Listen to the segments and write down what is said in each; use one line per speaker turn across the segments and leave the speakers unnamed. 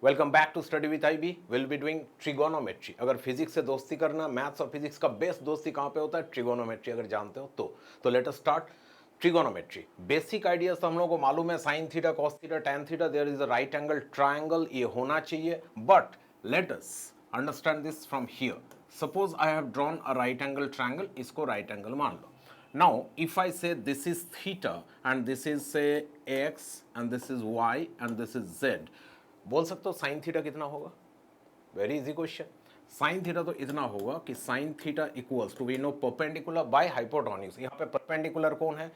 Welcome back to study with IB। Will be doing trigonometry. अगर physics से दोस्ती करना, मैथ्स और फिजिक्स का बेस्ट दोस्ती कहाँ पे होता है? ट्रिगोनोमेट्री अगर जानते हो तो let us start trigonometry. Basic ideas तो हम लोगों को मालूम है, sine theta, cos theta, tan theta, there is a right angle triangle, ये होना चाहिए। But let us understand this from here. Suppose I have drawn a right angle triangle, इसको राइट एंगल मान लो। Now, if I say this is theta and this is say x and this is y and this is z, बोल सकते हो sign theta कितना होगा? Very easy question. Sine theta तो इतना होगा कि sine theta equals to, we know perpendicular by hypotenuse. यहाँ पे परपेंडिकुलर कौन है?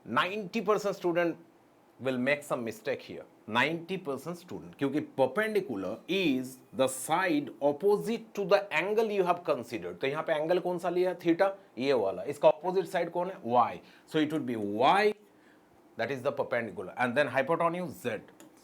90% student will make some mistake here. 90% student, क्योंकि perpendicular is the side opposite to the angle you have considered. तो यहाँ पे एंगल कौन सा लिया? थीटा, ये वाला। इसका ऑपोजिट साइड कौन है? y. So it would be y, that is the perpendicular, and then hypotenuse z.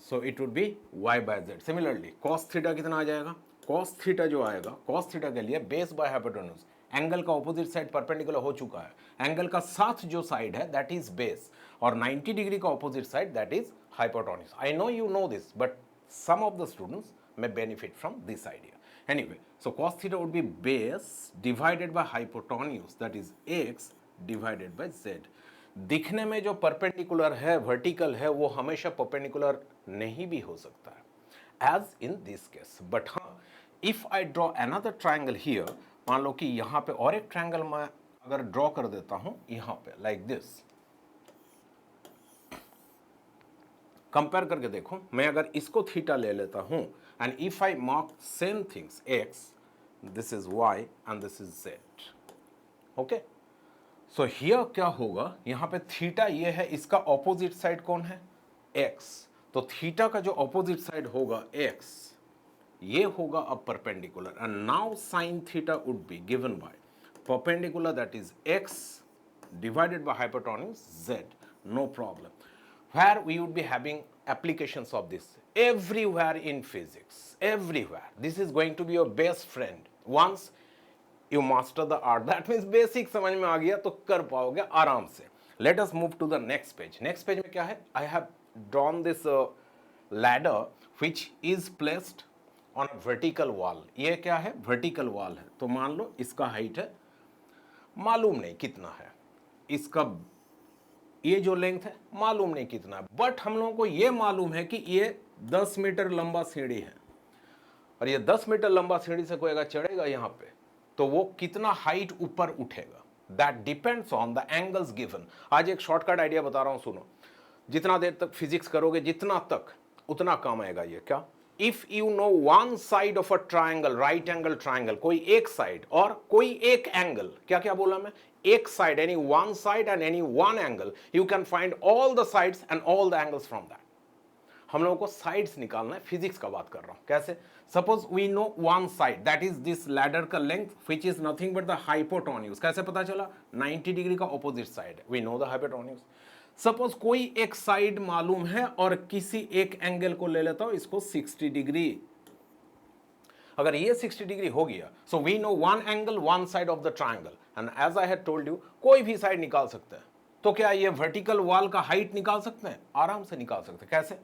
So it would be y by z. Similarly, cos theta कितना आ जाएगा? cos थीटा जो आएगा, cos थीटा के लिए बेस बाय हाइपोटेन्यूज। एंगल का opposite side perpendicular हो चुका है, एंगल का साथ जो साइड है दैट इज बेस, और 90 डिग्री का opposite side that is hypotenuse. I know you know this, but some of the students may benefit from this idea. Anyway, so cos theta would be base divided by hypotenuse, that is x divided by z. दिखने में जो perpendicular है, vertical है, वो हमेशा perpendicular नहीं भी हो सकता है, as in this case. But हाँ, if I draw another triangle here, मान लो कि यहाँ पे और एक ट्रायंगल मैं अगर ड्रॉ कर देता हूँ यहाँ पे, लाइक दिस, कंपेयर करके देखो। मैं अगर इसको थीटा ले लेता हूँ and if I mark same things, x, this is y and this is z, okay. So here क्या होगा? यहाँ पे थीटा ये है, इसका ऑपोजिट साइड कौन है? x। तो थीटा का जो ऑपोजिट साइड होगा x, ये होगा अब perpendicular, and now sine theta would be given by perpendicular, that is x divided by hypotenuse z. No problem. Where we would be having applications of this? Everywhere in physics, everywhere. This is going to be your best friend once you master the art. That means basic समझ में आ गया तो कर पाओगे आराम से। Let us move to the next page. Next page में क्या है? I have drawn this ladder which is placed on a vertical wall. ये क्या है? Vertical wall है। तो मान लो इसका हाइट है, मालूम नहीं कितना है, इसका ये जो लेंथ है मालूम नहीं कितना है, बट हम लोगों को ये मालूम है कि ये 10 मीटर लंबा सीढ़ी है, और ये 10 मीटर लंबा सीढ़ी से कोई अगर चढ़ेगा यहाँ पे तो वो कितना हाइट ऊपर उठेगा, that depends on the angles given. आज एक शॉर्टकट आइडिया बता रहा हूँ, सुनो। जितना देर तक फिजिक्स करोगे जितना तक, उतना काम आएगा ये। क्या? If you know one side of a triangle, right angle triangle, कोई एक साइड और कोई एक एंगल, क्या क्या बोला मैं? एक side, any one side and any one angle, you can find all the sides and all the angles from that. हम लोगों को साइड्स निकालना है, फिजिक्स का बात कर रहा हूं। कैसे? Suppose we know one side, that is this ladder का length which is nothing but the hypotenuse. कैसे पता चला? 90 डिग्री का opposite side, we know the hypotenuse. Suppose कोई एक साइड मालूम है और किसी एक एंगल को ले लेता हूं, इसको 60 डिग्री। अगर ये 60 डिग्री हो गया, so we know one angle, one side of the triangle, and as I had told you, कोई भी साइड निकाल सकते हैं। तो क्या ये वर्टिकल वॉल का हाइट निकाल सकते हैं? आराम से निकाल सकते हैं। कैसे?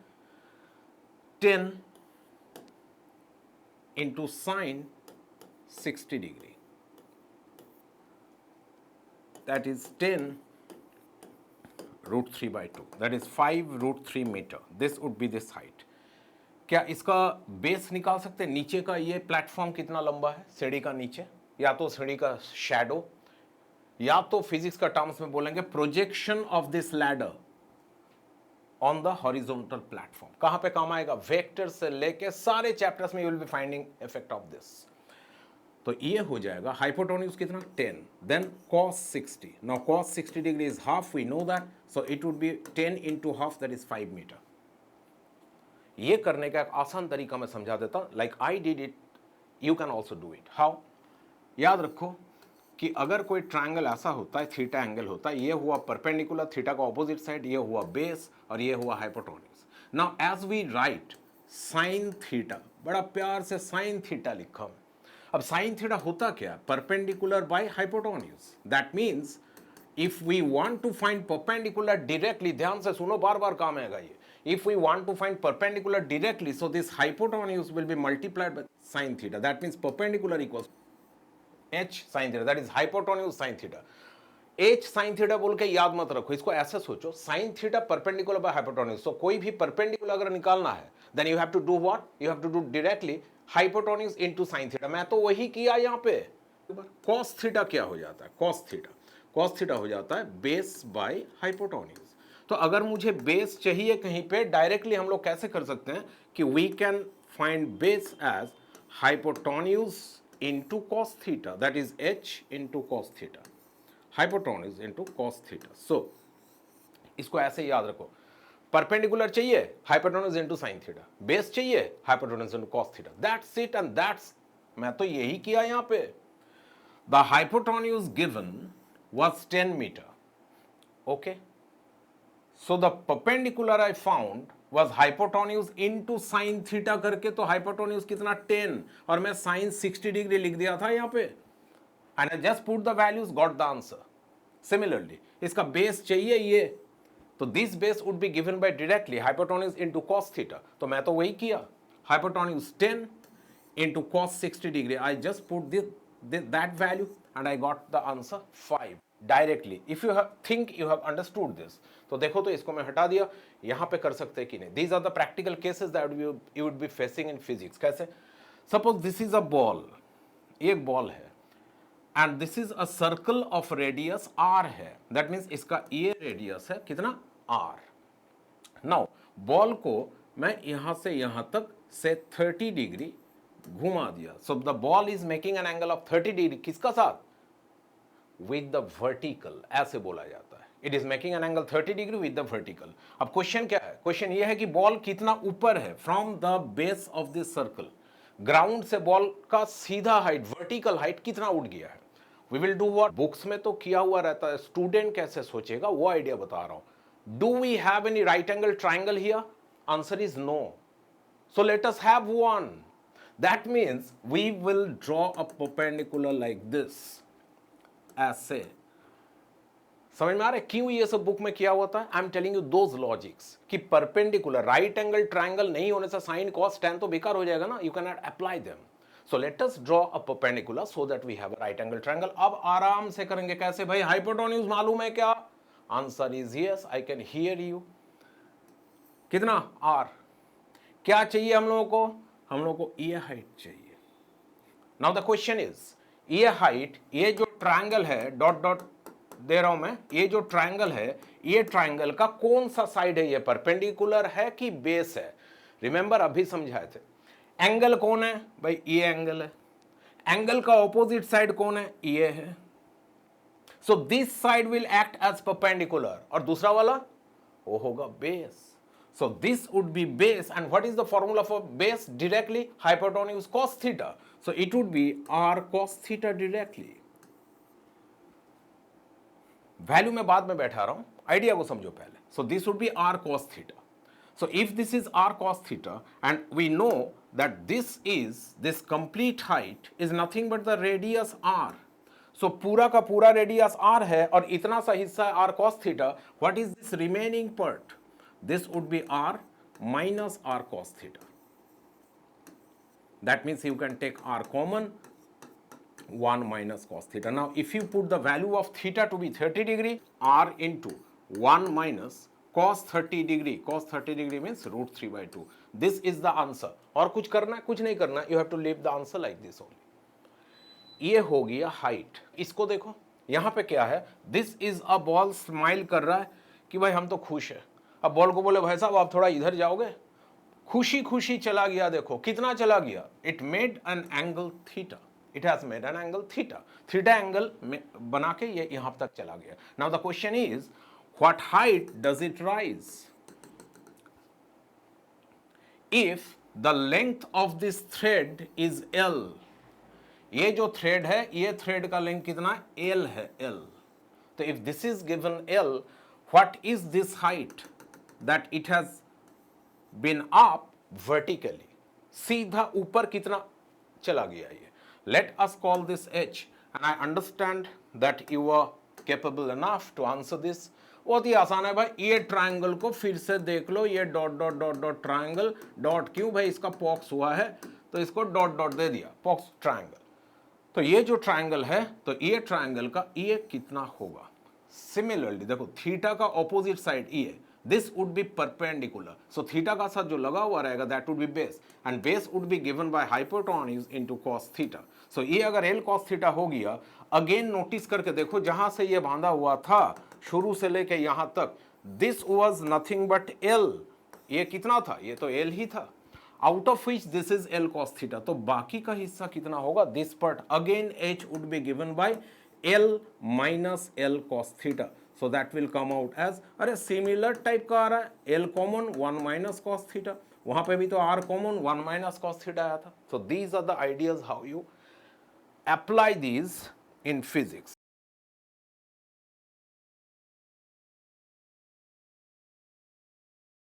10 into sine 60 degree, that is 10 √3/2, that is 5 √3 metre. This would be this height. क्या इसका बेस निकाल सकते हैं? नीचे का ये प्लेटफॉर्म कितना लंबा है सीढ़ी का नीचे, या तो सीढ़ी का शैडो, या तो फिजिक्स का टर्म्स में बोलेंगे projection of this ladder on the horizontal platform. कहां पे काम आएगा? वेक्टर से लेके सारे चैप्टर्स में you will be finding effect of this. तो ये हो जाएगा हाइपोटेन्यूज कितना? 10, then cos 60. Now cos 60 degree is half, we know that, so it would be 10 into half, that is 5 metre. ये करने का एक आसान तरीका मैं समझा देता हूं, like I did it, you can also do it. How? याद रखो कि अगर कोई ट्रायंगल ऐसा होता है, थीटा एंगल होता है, ये हुआ परपेंडिकुलर, थीटा का ऑपोजिट साइड, ये हुआ बेस, और ये हुआ hypotenuse. Now as we write sine theta, बड़ा प्यार से साइन थीटा लिखा। अब साइन थीटा होता क्या? Perpendicular by hypotenuse. That means if we want to find perpendicular directly, ध्यान से सुनो, बार बार काम आएगा ये। If we want to find perpendicular directly, so this hypotenuse will be multiplied by sine theta. That means perpendicular equals h sin theta, that is hypotenuse sin theta. h sin theta बोल के याद मत रखो, इसको ऐसे सोचो, sin theta perpendicular by hypotenuse. So कोई भी perpendicular अगर निकालना है, then you have to do what? You have to do directly hypotenuse into sin theta. मैं तो वही किया यहाँ पे. cos theta क्या हो जाता है? cos theta हो जाता है base by hypotenuse. तो अगर मुझे बेस चाहिए कहीं पे, डायरेक्टली हम लोग कैसे कर सकते हैं कि we can find base as hypotenuse into cos theta, that is h into cos theta, hypotenuse into cos theta. So इसको ऐसे याद रखो, परपेंडिकुलर चाहिए hypotenuse into sin theta, base चाहिए hypotenuse into cos theta. That's it and that's, मैं तो यही किया यहां पे. The hypotenuse given was 10 metre. Okay, so the perpendicular I found was hypotenuse into sin theta करके, तो hypotenuse कितना 10 और मैं sin 60 डिग्री लिख दिया था यहाँ पे, and I just put the values, got the answer. Similarly इसका बेस चाहिए ये, तो this base would be given by directly hypotenuse into cos theta. तो मैं तो वही किया, hypotenuse 10 into cos 60 degree. I just put that value and I got the answer 5 directly. If you think you have understood this, तो देखो, तो इसको मैं हटा दिया, यहाँ पे कर सकते हैं कि नहीं. These are the practical cases that you would be facing in physics. कैसे? Suppose this is a ball, ये एक बॉल है, and this is a circle of radius r है. That means इसका ये रेडियस है कितना? r. Now बॉल को मैं यहाँ से यहाँ तक से 30 डिग्री घुमा दिया. So the ball is making an angle of 30 degree, किसका साथ? With the vertical, ऐसे बोला जाता है. It is making an angle 30 degree with the vertical. अब क्वेश्चन क्या है? क्वेश्चन ये है कि बॉल कितना ऊपर है from the base of this circle. Ground से बॉल का सीधा हाइट, वर्टिकल हाइट कितना उठ गया है. We will do what? Books में तो किया हुआ रहता है, स्टूडेंट कैसे सोचेगा वो आइडिया बता रहा हूं. Do we have any right angle triangle here? Answer is no. So let us have one. That means we will draw a perpendicular like this. ऐसे समझ में आ रहा है क्यों ये सब बुक में किया हुआ था? I am telling you those logics कि परपेंडिकुलर राइट एंगल ट्रायंगल नहीं होने से साइन कॉस टेन तो बेकार हो जाएगा ना. You can not apply them. So let us draw a perpendicular so that we have a right angle triangle. अब आराम से करेंगे. कैसे भाई? हाइपोटेन्यूज मालूम है क्या? Answer is yes, I can hear you. कितना? आर. क्या चाहिए हम लोगों को? हम लोगों को ये हाइट चाहिए. नाउ द क्वेश्चन इज, ये हाइट, ये जो ट्रायंगल है, डॉट डॉट दे रहा हूं मैं, ये जो ट्रायंगल है, ये ट्रायंगल का कौन सा साइड है? ये परपेंडिकुलर है कि बेस है? रिमेंबर अभी समझाए थे. एंगल कौन है भाई? ये एंगल है. एंगल का ऑपोजिट साइड कौन है? ये है. So this side will act as perpendicular और दूसरा वाला वो होगा base. So this would be base, and what is the formula for base directly? Hypotenuse cos theta. So it would be r cos theta directly. Value में बाद में बैठा रहा हूं, आइडिया को समझो पहले. So this would be r cos theta. So if this is r cos theta, and we know that this complete height is nothing but the radius r. So पूरा का पूरा रेडियस r है और इतना सा हिस्सा है r cos theta. What is this remaining part? This would be r minus r cos theta. That means you can take r common, 1 minus cos theta. Now if you put the value of theta to be 30 degree, r into 1 minus cos 30 degree. Cos 30 degree means root 3 by 2. This is the answer. और कुछ करना है? कुछ नहीं करना. You have to leave the answer like this only. ये हो गया हाइट. इसको देखो, यहाँ पे क्या है? This is a ball. Smile कर रहा है कि भाई हम तो खुश है. अब बॉल को बोले भाई साहब आप थोड़ा इधर जाओगे, खुशी खुशी चला गया. देखो कितना चला गया. It made an angle theta. It has made an angle theta. Theta angle बना के ये यहां तक चला गया. Now the question is, what height does it rise? If the length of this thread is L. ये जो थ्रेड है, ये थ्रेड का लेंथ कितना है? एल है, एल. तो if this is given L, what is this height that it has been up vertically? सीधा ऊपर कितना चला गया ये? Let us call this h, and I understand that you are capable enough to answer this. बहुत ही आसान है भाई, ये ट्रायंगल को फिर से देख लो, ये dot dot dot dot triangle, dot क्यों भाई, इसका पॉक्स हुआ है तो इसको डॉट डॉट दे दिया, पॉक्स ट्रायंगल। तो ये जो ट्रायंगल है, तो ये ट्रायंगल का ये कितना होगा। सिमिलरली देखो, थीटा का ऑपोजिट साइड ये, this would be perpendicular, so theta का साथ जो लगा हुआ रहेगा that would be base, and base would be given by hypotenuse into cos theta. So ये अगर l cos थीटा हो गया, अगेन नोटिस करके देखो, जहां से ये बांधा हुआ था शुरू से लेके यहां तक, this was nothing but l, ये कितना था, ये तो l ही था, out of which this is l cos theta, तो बाकी का हिस्सा कितना होगा, this part again h would be given by l minus l cos theta, so that will come out as, अरे सिमिलर टाइप का आ रहा है, l common 1 minus cos theta, वहां पे भी तो r common 1 minus cos theta आया था। So these are the ideas how you apply these in physics.